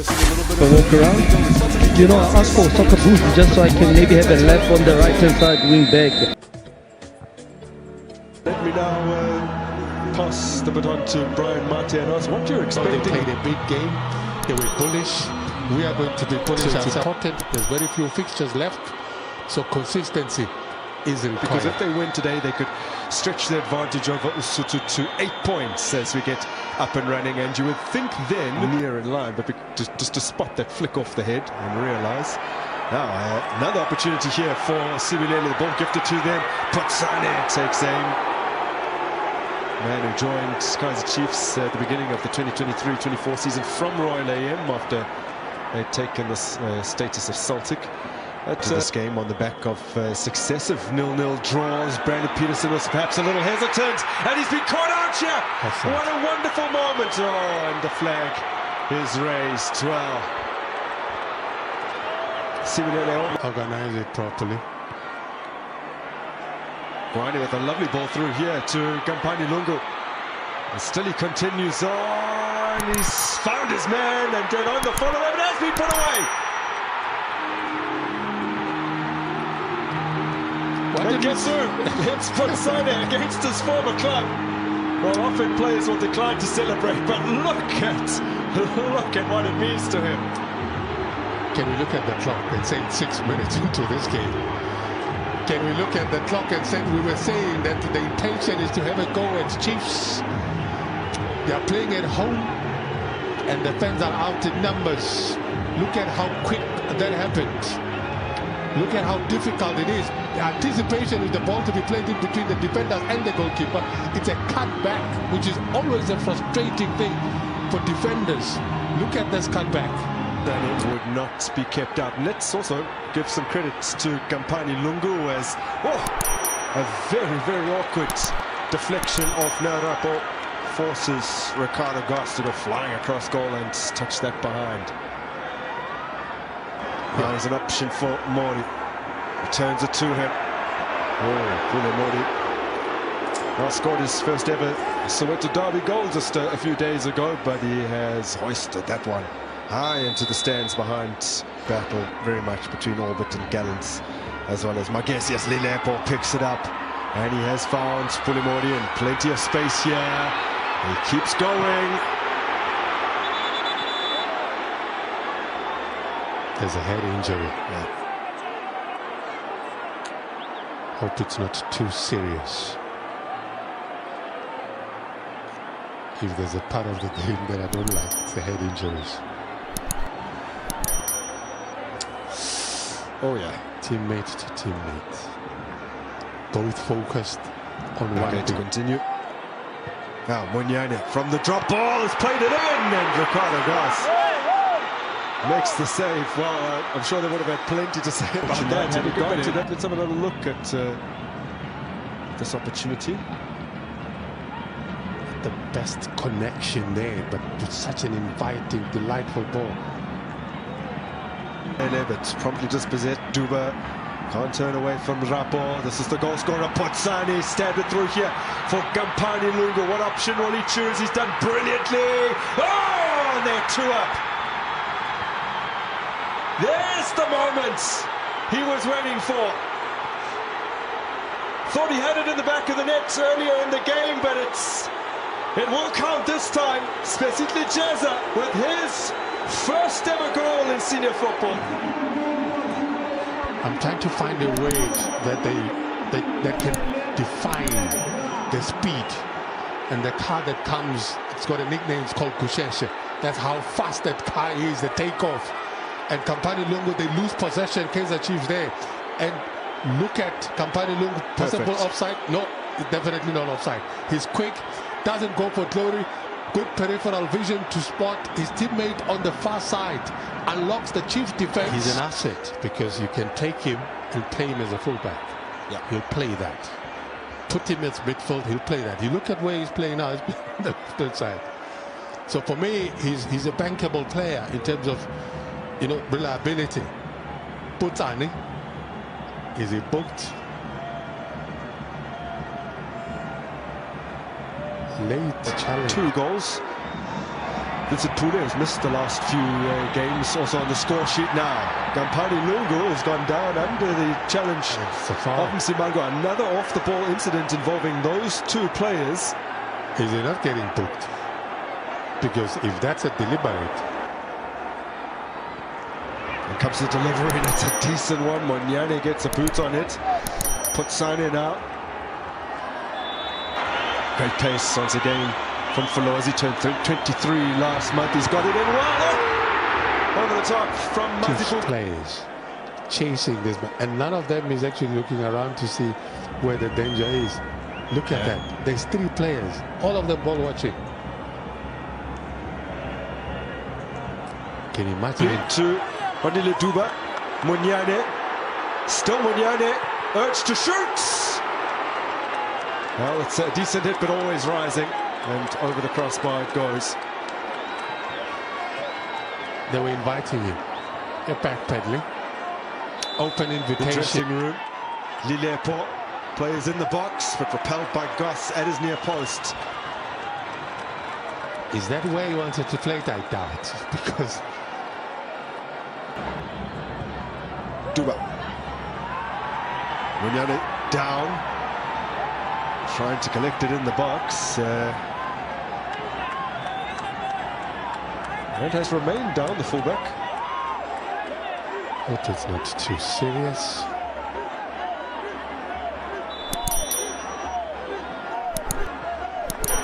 a walk around. You know, I ask for soccer boots just so I can maybe have a lap on the right hand side wing back. Let me now pass the baton to Brian Mate and ask what you're expecting. They played a big game. They were bullish. We are going to be bullish. It's important. There's very few fixtures left, so consistency is required. Because if they win today, they could stretch the advantage over Usutu to 8 points as we get up and running. And you would think then near in line, but just to spot that flick off the head and realise. Now another opportunity here for Siwelele. The ball gifted to them. Potsane takes aim. Man who joined Kaizer Chiefs at the beginning of the 2023-24 season from Royal AM after they'd taken the status of Celtic. To this game on the back of successive 0-0 draws. Brandon Peterson was perhaps a little hesitant, and he's been caught out here. What a wonderful moment. Oh, and the flag is raised. Well, Siwelele organize it properly. Grinding with a lovely ball through here to Kampani Lungu. And still he continues on. He's found his man and then on the follow-up. It has been put away. And guess who? It's Potsane against his former club. Well, often players will decline to celebrate, but look at what it means to him. Can we look at the clock and say 6 minutes into this game? Can we look at the clock and say we were saying that the intention is to have a go at Chiefs? They are playing at home and the fans are out in numbers. Look at how quick that happened. Look at how difficult it is. The anticipation is the ball to be played in between the defenders and the goalkeeper. It's a cutback, which is always a frustrating thing for defenders. Look at this cutback. Then it would not be kept up. Let's also give some credits to Kampani Lungu as a very, very awkward deflection of Narapo forces Ricardo Goss to go flying across goal and touch that behind. Now there's an option for Mori. Returns it to him. Oh, Mori. Now scored his first ever Soweto derby goal just a few days ago, but he has hoisted that one high into the stands behind. Battle very much between Orbit and Gallants, as well as Magesius. Lilepo picks it up, and he has found Pulimori in plenty of space here. He keeps going. There's a head injury. Yeah. Hope it's not too serious. If there's a part of the game that I don't like, it's the head injuries. Oh yeah, teammate to teammate, both focused on one thing. To continue. Now Munyane from the drop ball has played it in, and Ricardo Goss makes the save. Well, I'm sure they would have had plenty to say about that. Have go back to that. Let's have another look at this opportunity. The best connection there, but with such an inviting, delightful ball. But promptly dispossessed. Duba can't turn away from Rapo. This is the goal scorer, Potsane. Stabbed it through here for Kampani Lungu. What option will he choose? He's done brilliantly. Oh, and they're 2 up. There's the moment he was waiting for. Thought he had it in the back of the net earlier in the game, but it will count this time. Siphesihle Jeza with his first ever goal in senior football. I'm trying to find a way that can define the speed. And the car that comes, it's got a nickname, it's called Kusheshe. That's how fast that car is, the takeoff. And Kampani Lungu, they lose possession, Kaizer Chiefs there. And look at Kampani Lungu, possible offside. No, it's definitely not offside. He's quick, doesn't go for glory. Good peripheral vision to spot his teammate on the far side. Unlocks the Chiefs defense. He's an asset because you can take him and play him as a fullback. Yeah, he'll play that. Put him as midfield, he'll play that. You look at where he's playing now, he's playing on the third side. So for me, he's a bankable player in terms of, you know, reliability. Potsane, is he booked? Late challenge. 2 goals. Vincent Pule has missed the last few games, also on the score sheet now. Gampani Lungu has gone down under the challenge of Msimango. Another off-the-ball incident involving those two players. Is he not getting booked? Because if that's a deliberate... And comes the delivery, and it's a decent one. Monyane gets a boot on it. Potsane now. Great pace once again from Falozi. He turned 23 last month. He's got it in well. Oh! Over the top from Mazibu. Players chasing this, and none of them is actually looking around to see where the danger is. Look at that. There's 3 players, all of them ball watching. Can you imagine? Into Wandile Duba. Monyane. Still Monyane. Urged to shoot. Well, it's a decent hit, but always rising. And over the crossbar it goes. They were inviting him. They're backpedaling. Open invitation. The dressing room. Lilepo plays in the box, but repelled by Goss at his near post. Is that where he wanted to play? I doubt. Because... Duba. Munyane down. Trying to collect it in the box. And has remained down, the fullback. Hope it's not too serious.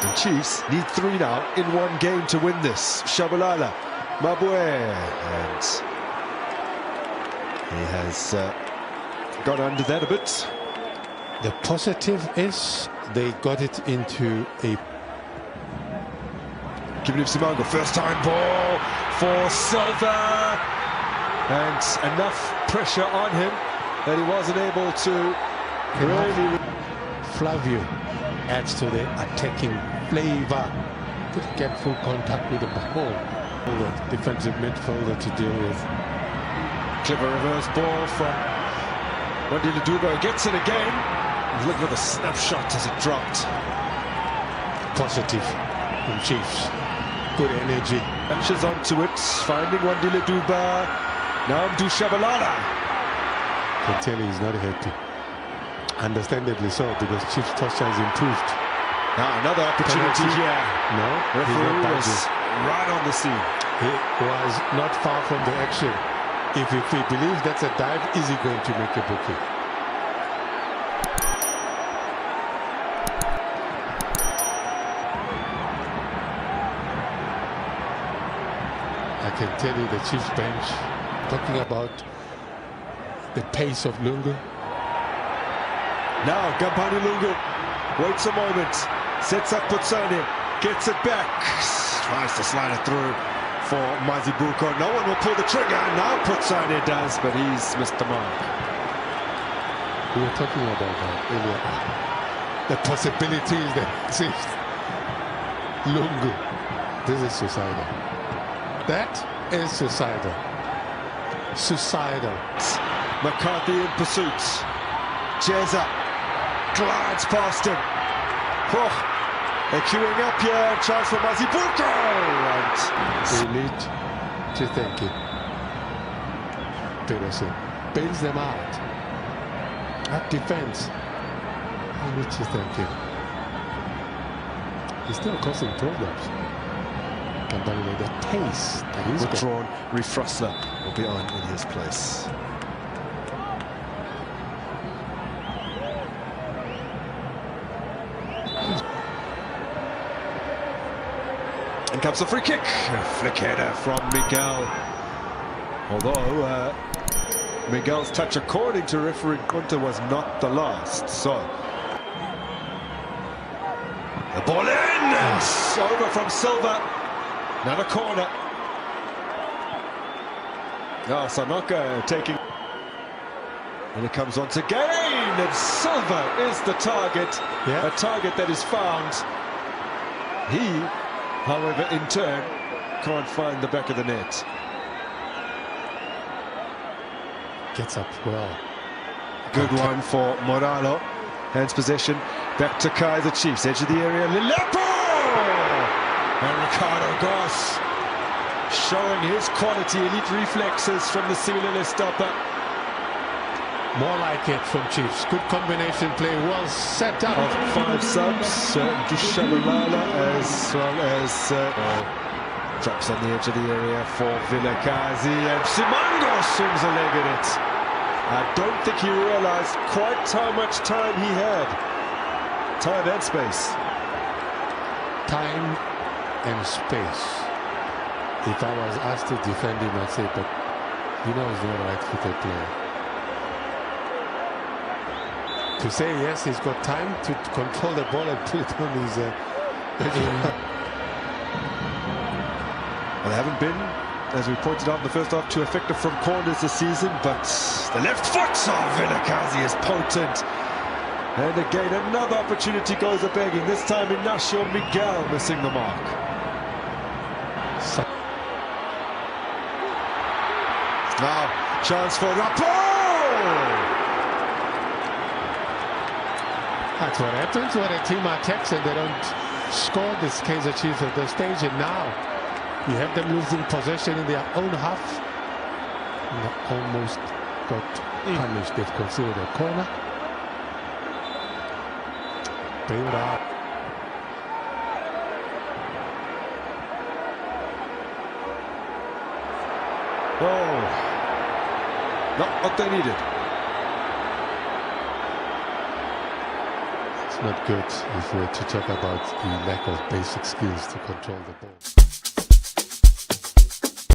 The Chiefs need 3 now in one game to win this. Shabalala, Mabue, and he has got under that a bit. The positive is they got it into a... Giving him Simango, first time ball for Silva, and enough pressure on him that he wasn't able to really... Flavio adds to the attacking flavor. Could get full contact with the ball. The defensive midfielder to deal with. Clever reverse ball from Wandile Duba, gets it again. Look at the snapshot as it dropped. Positive from Chiefs. Good energy. Punches onto it, finding Wandile Duba. Now Mdu Shabalala. Can tell he's not happy. Understandably so, because Chiefs' posture has improved. Now another opportunity here. No, Referee was right on the scene. He was not far from the action. If he believes that's a dive, is he going to make a booking? I can tell you the Chiefs bench talking about the pace of Lungu. Now Gampani Lungu waits a moment, sets up Potsane, gets it back, tries to slide it through for Mazibuko. No one will pull the trigger. Now Potsane does, but he's missed the mark. We were talking about that earlier. The possibilities that see Lungu. This is suicidal. That is suicidal. Suicidal. McCarthy in pursuit. Jeza glides past him. Oh, they're queuing up here. Chance for Mazibuko. We need to thank him. Peterson bails them out. At defense, we need to thank him. He's still causing problems. The pace that he's withdrawn. Refrustler will be on in his place. And comes the free kick. A flick header from Miguel. Although Miguel's touch, according to referee Kunta, was not the last. So the ball in. It's over from Silva. Another corner. Oh, Sanoka taking. And it comes once again. And Silva is the target. Yeah. A target that is found. He, however, in turn, can't find the back of the net. Gets up well. Good one for Moralo. Hands possession. Back to Kaizer Chiefs. Edge of the area. Lilepo! And Ricardo Goss showing his quality, elite reflexes from the Siwelele stopper. More like it from Chiefs. Good combination play, well set up. Of 5 subs, Dushabalala as well as drops on the edge of the area for Vilakazi, and Simango swings a leg at it. I don't think he realized quite how much time he had. Time and space. Time and space. If I was asked to defend him, I'd say, but you know he's not a right-footed player. To say yes, he's got time to control the ball and put it on his... Well, they haven't been, as we pointed out in the first half, too effective from corners this season, but the left foot of Vilakazi is potent. And again, another opportunity goes a-begging. This time Inacio Miguel missing the mark. Now, chance for Rapport! That's what happens when a team attacks and they don't score. This Kaizer Chiefs at the stage, and now you have them losing possession in their own half. And they almost got punished. They've considered a corner. Bring it out. Oh, not what they needed. It's not good if we're to talk about the lack of basic skills to control the ball.